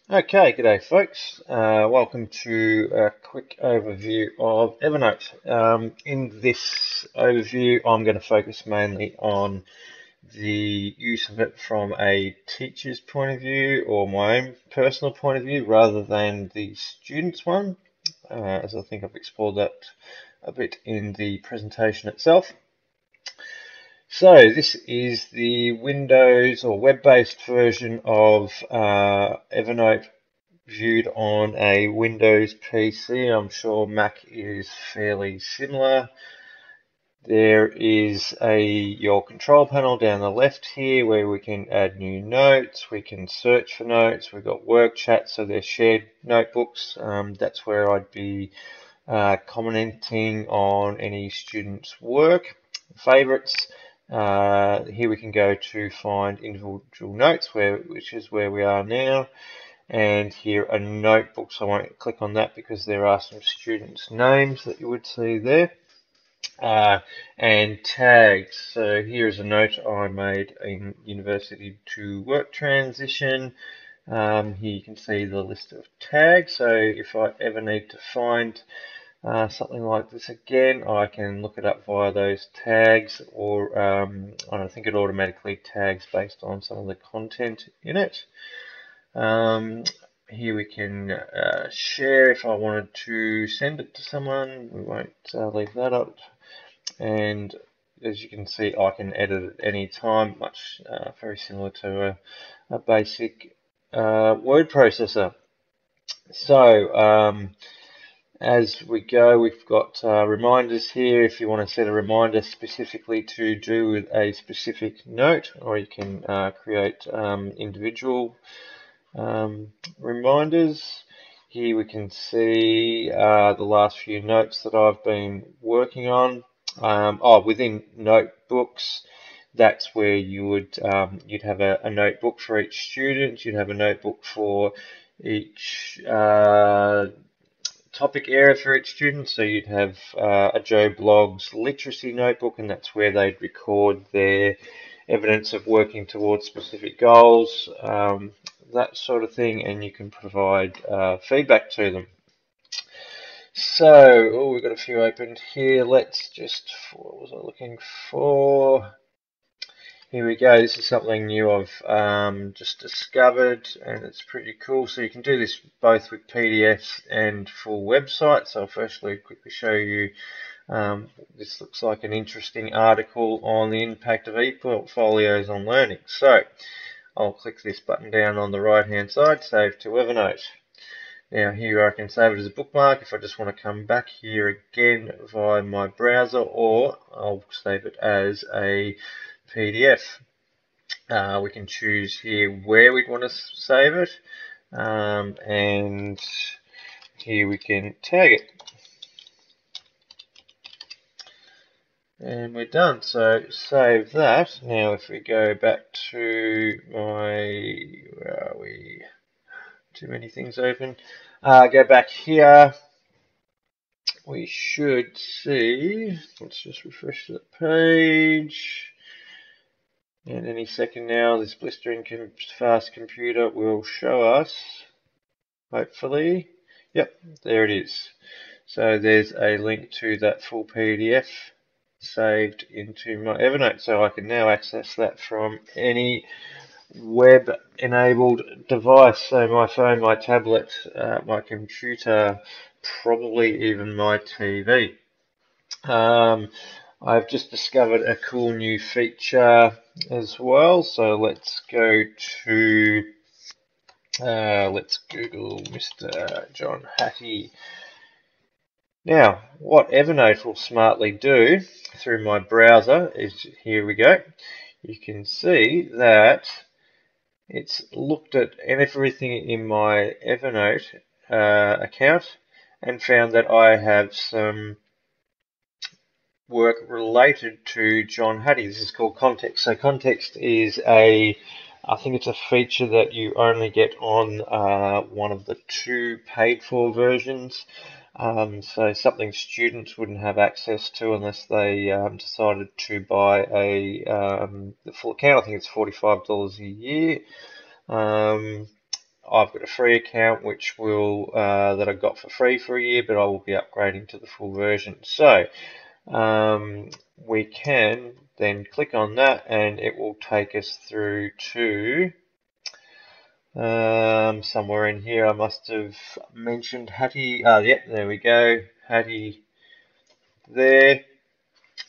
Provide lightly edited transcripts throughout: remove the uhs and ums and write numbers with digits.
Okay, g'day folks. Welcome to a quick overview of Evernote. In this overview, I'm going to focus mainly on the use of it from a teacher's point of view or my own personal point of view rather than the student's one, as I think I've explored that a bit in the presentation itself. So this is the Windows or web-based version of Evernote viewed on a Windows PC. I'm sure Mac is fairly similar. There is your control panel down the left here where we can add new notes, we can search for notes, we've got work chat, so they're shared notebooks. That's where I'd be commenting on any student's work. Favorites, here we can go to find individual notes, which is where we are now. And here are notebooks. I won't click on that because there are some students' names that you would see there. And tags. So here's a note I made in university to work transition. Here you can see the list of tags. So if I ever need to find something like this again, I can look it up via those tags, or I think it automatically tags based on some of the content in it. Here we can share if I wanted to send it to someone. We won't leave that up. And as you can see, I can edit at any time, much very similar to a basic word processor. So as we go, we've got reminders here if you want to set a reminder specifically to do with a specific note, or you can create individual reminders. Here we can see the last few notes that I've been working on. Within notebooks, that's where you'd have a notebook for each student. You'd have a notebook for each topic area for each student. So you'd have a Joe Bloggs literacy notebook, and that's where they'd record their evidence of working towards specific goals, that sort of thing, and you can provide feedback to them. So, we've got a few opened here. Let's just, what was I looking for? Here we go. This is something new I've just discovered, and it's pretty cool. So you can do this both with PDFs and full websites. So I'll firstly quickly show you. This looks like an interesting article on the impact of e-portfolios on learning. So I'll click this button down on the right hand side, save to Evernote. Now here I can save it as a bookmark if I just want to come back here again via my browser, or I'll save it as a PDF. We can choose here where we'd want to save it, and here we can tag it. And we're done. So save that. Now if we go back to where are we? Too many things open. Go back here. We should see, let's just refresh the page. And any second now, this blistering fast computer will show us, hopefully. Yep, there it is. So there's a link to that full PDF saved into my Evernote, so I can now access that from any web-enabled device. So my phone, my tablet, my computer, probably even my TV. I've just discovered a cool new feature as well. So let's go to let's Google Mr. John Hattie. Now, what Evernote will smartly do through my browser is, here we go. You can see that it's looked at everything in my Evernote account and found that I have some work related to John Hattie. This is called Context. So Context is I think it's a feature that you only get on one of the two paid for versions. So something students wouldn't have access to unless they decided to buy the full account. I think it's $45 a year. I've got a free account which will that I got for free for a year, but I will be upgrading to the full version. So we can then click on that, and it will take us through to somewhere in here. I must have mentioned Hattie. Yep, there we go, Hattie there.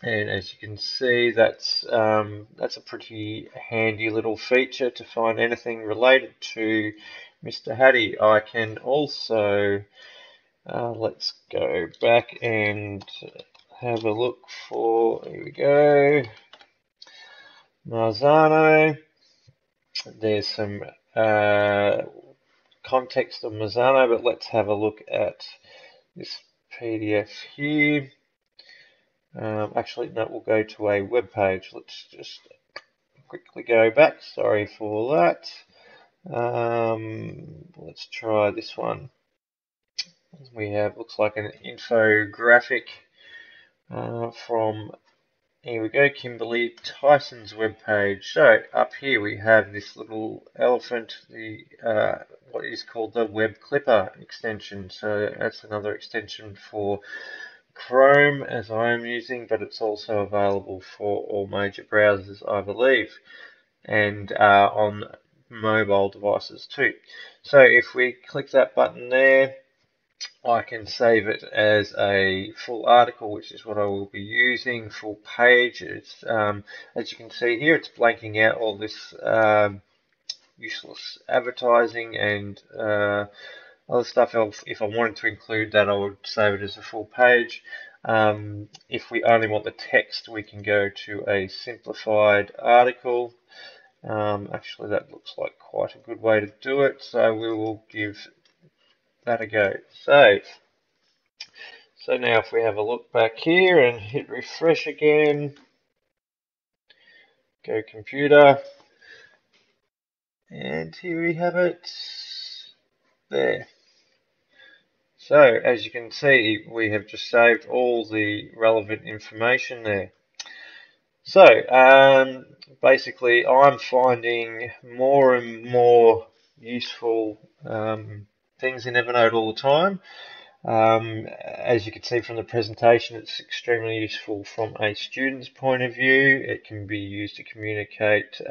And as you can see, that's a pretty handy little feature to find anything related to Mr. Hattie. I can also let's go back and have a look for, here we go, Marzano. There's some context of Marzano, but let's have a look at this PDF here. Actually, no, we'll go to a web page. Let's just quickly go back. Sorry for that. Let's try this one. We have, looks like an infographic from, here we go, Kimberly Tyson's webpage. So up here we have this little elephant, the what is called the Web Clipper extension. So that's another extension for Chrome, as I am using, but it's also available for all major browsers, I believe, and on mobile devices too. So if we click that button there, I can save it as a full article, which is what I will be using, full page. It's, as you can see here, it's blanking out all this useless advertising and other stuff. If I wanted to include that, I would save it as a full page. If we only want the text, we can go to a simplified article. Actually, that looks like quite a good way to do it, so we will give that a go. So now if we have a look back here and hit refresh again, go computer, and here we have it there. So as you can see, we have just saved all the relevant information there. So basically, I'm finding more and more useful things in Evernote all the time. As you can see from the presentation, it's extremely useful from a student's point of view. It can be used to communicate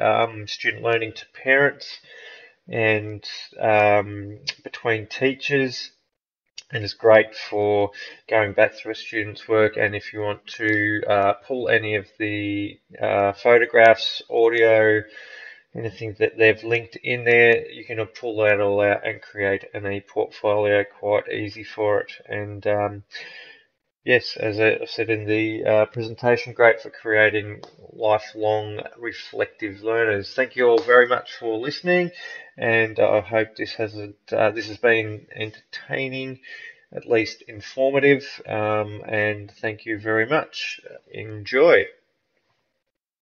student learning to parents and between teachers. And it's great for going back through a student's work, and if you want to pull any of the photographs, audio, anything that they've linked in there, you can pull that all out and create an e-portfolio quite easy for it. And yes, as I said in the presentation, great for creating lifelong reflective learners. Thank you all very much for listening, and I hope this has been entertaining, at least informative, and thank you very much. Enjoy.